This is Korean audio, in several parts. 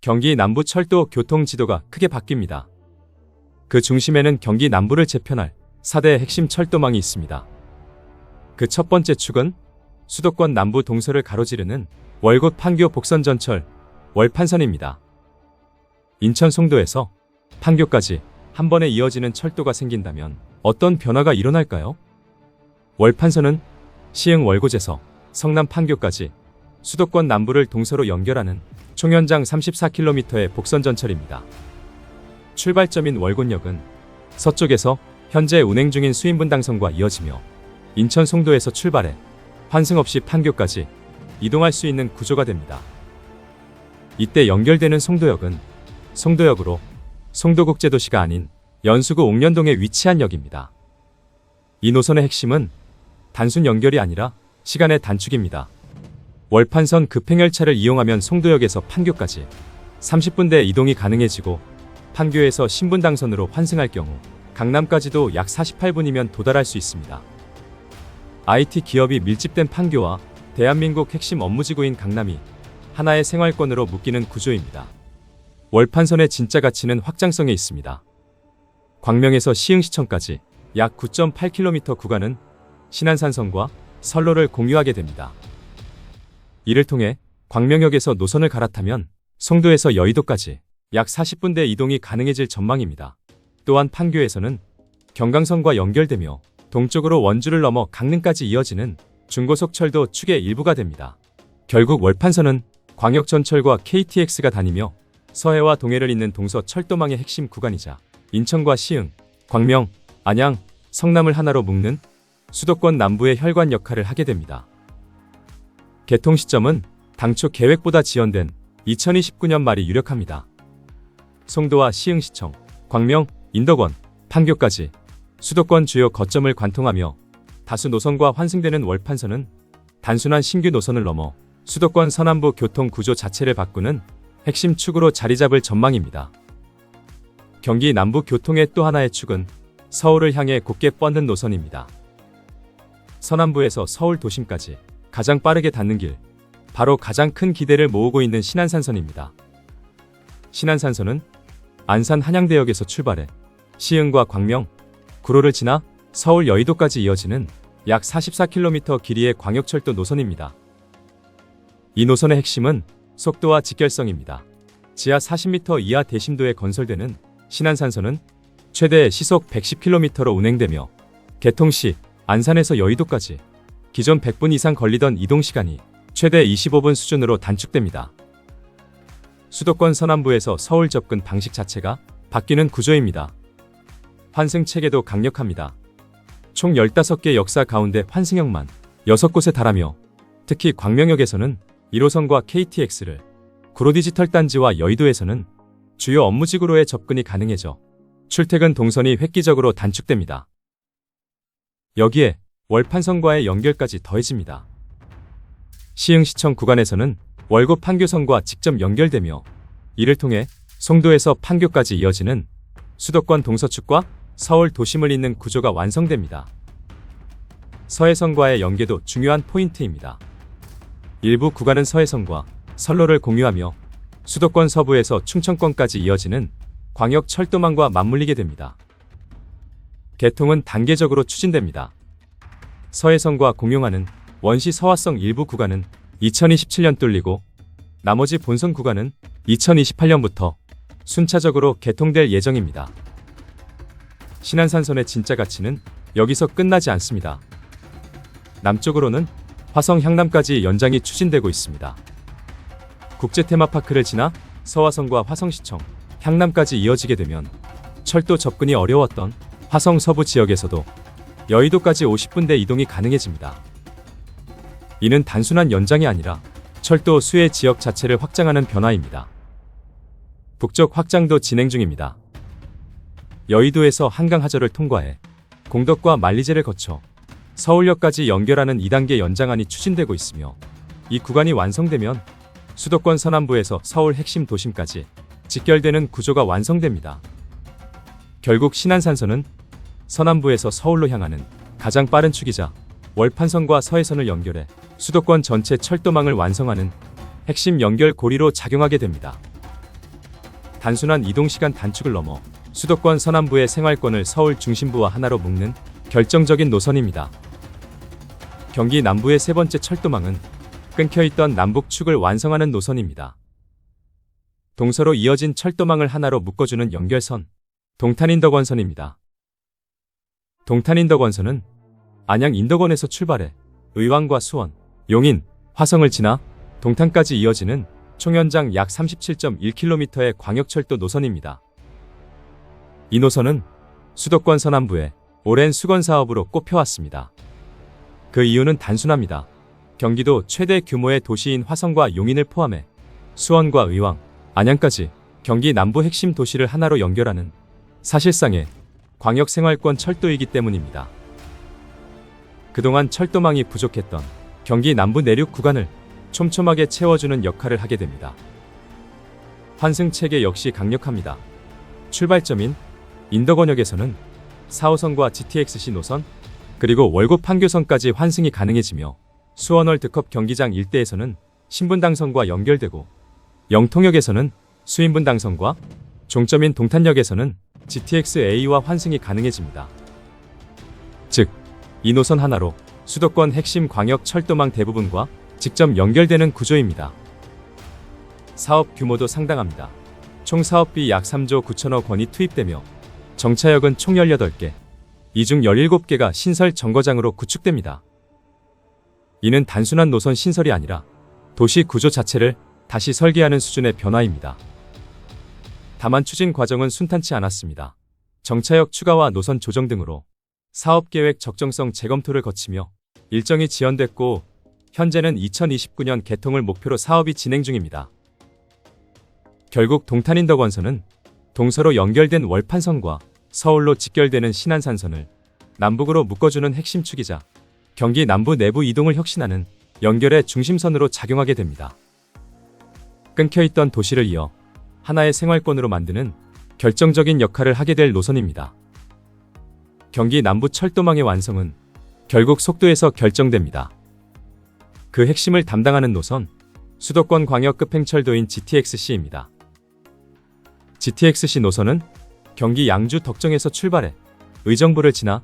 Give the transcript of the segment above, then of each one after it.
경기 남부 철도 교통 지도가 크게 바뀝니다. 그 중심에는 경기 남부를 재편할 4대 핵심 철도망이 있습니다. 그 첫 번째 축은 수도권 남부 동서를 가로지르는 월곶 판교 복선전철 월판선입니다. 인천 송도에서 판교까지 한 번에 이어지는 철도가 생긴다면 어떤 변화가 일어날까요? 월판선은 시흥 월곶에서 성남 판교까지 수도권 남부를 동서로 연결하는 총연장 34km의 복선전철입니다. 출발점인 월곶역은 서쪽에서 현재 운행 중인 수인분당선과 이어지며 인천 송도에서 출발해 환승 없이 판교까지 이동할 수 있는 구조가 됩니다. 이때 연결되는 송도역은 송도역으로 송도국제도시가 아닌 연수구 옥년동에 위치한 역입니다. 이 노선의 핵심은 단순 연결이 아니라 시간의 단축입니다. 월판선 급행열차를 이용하면 송도역에서 판교까지 30분대 이동이 가능해지고 판교에서 신분당선으로 환승할 경우 강남까지도 약 48분이면 도달할 수 있습니다. IT 기업이 밀집된 판교와 대한민국 핵심 업무지구인 강남이 하나의 생활권으로 묶이는 구조입니다. 월판선의 진짜 가치는 확장성에 있습니다. 광명에서 시흥시청까지 약 9.8km 구간은 신안산선과 선로를 공유하게 됩니다. 이를 통해 광명역에서 노선을 갈아타면 송도에서 여의도까지 약 40분대 이동이 가능해질 전망입니다. 또한 판교에서는 경강선과 연결되며 동쪽으로 원주를 넘어 강릉까지 이어지는 중고속철도 축의 일부가 됩니다. 결국 월판선은 광역전철과 KTX가 다니며 서해와 동해를 잇는 동서 철도망의 핵심 구간이자 인천과 시흥, 광명, 안양, 성남을 하나로 묶는 수도권 남부의 혈관 역할을 하게 됩니다. 개통 시점은 당초 계획보다 지연된 2029년 말이 유력합니다. 송도와 시흥시청, 광명, 인덕원, 판교까지 수도권 주요 거점을 관통하며 다수 노선과 환승되는 월판선은 단순한 신규 노선을 넘어 수도권 서남부 교통 구조 자체를 바꾸는 핵심 축으로 자리잡을 전망입니다. 경기 남부 교통의 또 하나의 축은 서울을 향해 곧게 뻗는 노선입니다. 서남부에서 서울 도심까지 가장 빠르게 닿는 길, 바로 가장 큰 기대를 모으고 있는 신안산선입니다. 신안산선은 안산 한양대역에서 출발해 시흥과 광명, 구로를 지나 서울 여의도까지 이어지는 약 44km 길이의 광역철도 노선입니다. 이 노선의 핵심은 속도와 직결성입니다. 지하 40m 이하 대심도에 건설되는 신안산선은 최대 시속 110km로 운행되며 개통 시 안산에서 여의도까지 기존 100분 이상 걸리던 이동시간이 최대 25분 수준으로 단축됩니다. 수도권 서남부에서 서울 접근 방식 자체가 바뀌는 구조입니다. 환승 체계도 강력합니다. 총 15개 역사 가운데 환승역만 6곳에 달하며 특히 광명역에서는 1호선과 KTX를, 구로 디지털 단지와 여의도에서는 주요 업무지구로의 접근이 가능해져 출퇴근 동선이 획기적으로 단축됩니다. 여기에 월판선과의 연결까지 더해집니다. 시흥시청 구간에서는 월곶 판교선과 직접 연결되며 이를 통해 송도에서 판교까지 이어지는 수도권 동서축과 서울 도심을 잇는 구조가 완성됩니다. 서해선과의 연계도 중요한 포인트입니다. 일부 구간은 서해선과 선로를 공유하며 수도권 서부에서 충청권까지 이어지는 광역 철도망과 맞물리게 됩니다. 개통은 단계적으로 추진됩니다. 서해선과 공용하는 원시 서화성 일부 구간은 2027년 뚫리고 나머지 본선 구간은 2028년부터 순차적으로 개통될 예정입니다. 신안산선의 진짜 가치는 여기서 끝나지 않습니다. 남쪽으로는 화성 향남까지 연장이 추진되고 있습니다. 국제테마파크를 지나 서화성과 화성시청, 향남까지 이어지게 되면 철도 접근이 어려웠던 화성 서부 지역에서도 여의도까지 50분대 이동이 가능해집니다. 이는 단순한 연장이 아니라 철도 수혜 지역 자체를 확장하는 변화입니다. 북쪽 확장도 진행 중입니다. 여의도에서 한강하절을 통과해 공덕과 만리제를 거쳐 서울역까지 연결하는 2단계 연장안이 추진되고 있으며 이 구간이 완성되면 수도권 서남부에서 서울 핵심 도심까지 직결되는 구조가 완성됩니다. 결국 신안산선은 서남부에서 서울로 향하는 가장 빠른 축이자 월판선과 서해선을 연결해 수도권 전체 철도망을 완성하는 핵심 연결 고리로 작용하게 됩니다. 단순한 이동시간 단축을 넘어 수도권 서남부의 생활권을 서울 중심부와 하나로 묶는 결정적인 노선입니다. 경기 남부의 세 번째 철도망은 끊겨있던 남북축을 완성하는 노선입니다. 동서로 이어진 철도망을 하나로 묶어주는 연결선, 동탄인덕원선입니다. 동탄인덕원선은 안양 인덕원에서 출발해 의왕과 수원, 용인, 화성을 지나 동탄까지 이어지는 총연장 약 37.1km의 광역철도 노선입니다. 이 노선은 수도권 서남부의 오랜 수건 사업으로 꼽혀왔습니다. 그 이유는 단순합니다. 경기도 최대 규모의 도시인 화성과 용인을 포함해 수원과 의왕, 안양까지 경기 남부 핵심 도시를 하나로 연결하는 사실상의 광역생활권 철도이기 때문입니다. 그동안 철도망이 부족했던 경기 남부 내륙 구간을 촘촘하게 채워주는 역할을 하게 됩니다. 환승체계 역시 강력합니다. 출발점인 인덕원역에서는 4호선과 GTX-C 노선, 그리고 월곶 판교선까지 환승이 가능해지며 수원 월드컵 경기장 일대에서는 신분당선과 연결되고 영통역에서는 수인분당선과 종점인 동탄역에서는 GTX-A와 환승이 가능해집니다. 즉, 이 노선 하나로 수도권 핵심 광역 철도망 대부분과 직접 연결되는 구조입니다. 사업 규모도 상당합니다. 총 사업비 약 3조 9천억 원이 투입되며 정차역은 총 18개, 이 중 17개가 신설 정거장으로 구축됩니다. 이는 단순한 노선 신설이 아니라 도시 구조 자체를 다시 설계하는 수준의 변화입니다. 다만 추진 과정은 순탄치 않았습니다. 정차역 추가와 노선 조정 등으로 사업계획 적정성 재검토를 거치며 일정이 지연됐고 현재는 2029년 개통을 목표로 사업이 진행 중입니다. 결국 동탄인덕원선은 동서로 연결된 월판선과 서울로 직결되는 신안산선을 남북으로 묶어주는 핵심 축이자 경기 남부 내부 이동을 혁신하는 연결의 중심선으로 작용하게 됩니다. 끊겨있던 도시를 이어 하나의 생활권으로 만드는 결정적인 역할을 하게 될 노선입니다. 경기 남부 철도망의 완성은 결국 속도에서 결정됩니다. 그 핵심을 담당하는 노선, 수도권 광역급 행철도인 GTX-C입니다. GTX-C 노선은 경기 양주 덕정에서 출발해 의정부를 지나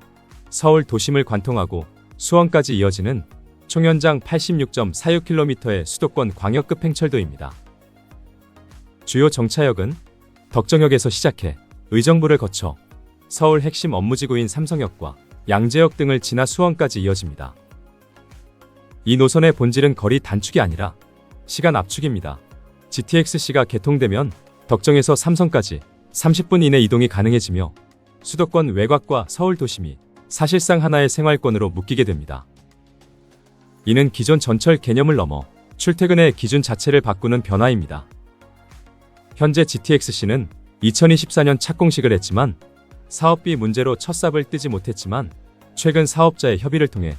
서울 도심을 관통하고 수원까지 이어지는 총연장 86.46km의 수도권 광역급 행철도입니다. 주요 정차역은 덕정역에서 시작해 의정부를 거쳐 서울 핵심 업무지구인 삼성역과 양재역 등을 지나 수원까지 이어집니다. 이 노선의 본질은 거리 단축이 아니라 시간 압축입니다. GTX-C가 개통되면 덕정에서 삼성까지 30분 이내 이동이 가능해지며 수도권 외곽과 서울 도심이 사실상 하나의 생활권으로 묶이게 됩니다. 이는 기존 전철 개념을 넘어 출퇴근의 기준 자체를 바꾸는 변화입니다. 현재 GTX-C는 2024년 착공식을 했지만 사업비 문제로 첫 삽을 뜨지 못했지만 최근 사업자의 협의를 통해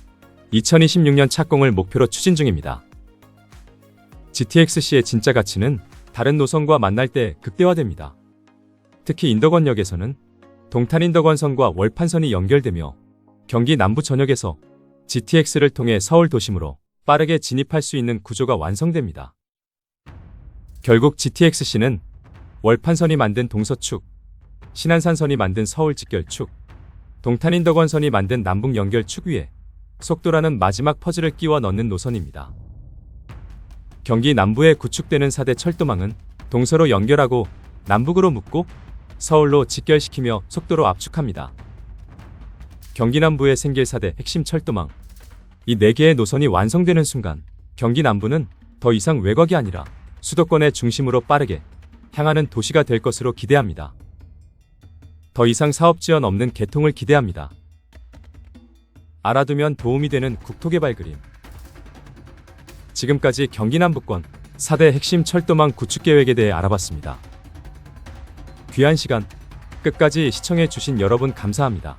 2026년 착공을 목표로 추진 중입니다. GTX-C의 진짜 가치는 다른 노선과 만날 때 극대화됩니다. 특히 인덕원역에서는 동탄인덕원선과 월판선이 연결되며 경기 남부 전역에서 GTX를 통해 서울 도심으로 빠르게 진입할 수 있는 구조가 완성됩니다. 결국 GTX-C는 월판선이 만든 동서축, 신안산선이 만든 서울 직결축, 동탄인덕원선이 만든 남북 연결축 위에 속도라는 마지막 퍼즐을 끼워 넣는 노선입니다. 경기 남부에 구축되는 4대 철도망은 동서로 연결하고 남북으로 묶고 서울로 직결시키며 속도로 압축합니다. 경기 남부에 생길 4대 핵심 철도망, 이 4개의 노선이 완성되는 순간 경기 남부는 더 이상 외곽이 아니라 수도권의 중심으로 빠르게 향하는 도시가 될 것으로 기대합니다. 더 이상 사업 지연 없는 개통을 기대합니다. 알아두면 도움이 되는 국토개발 그림. 지금까지 경기 남부권 4대 핵심 철도망 구축 계획에 대해 알아봤습니다. 귀한 시간 끝까지 시청해 주신 여러분 감사합니다.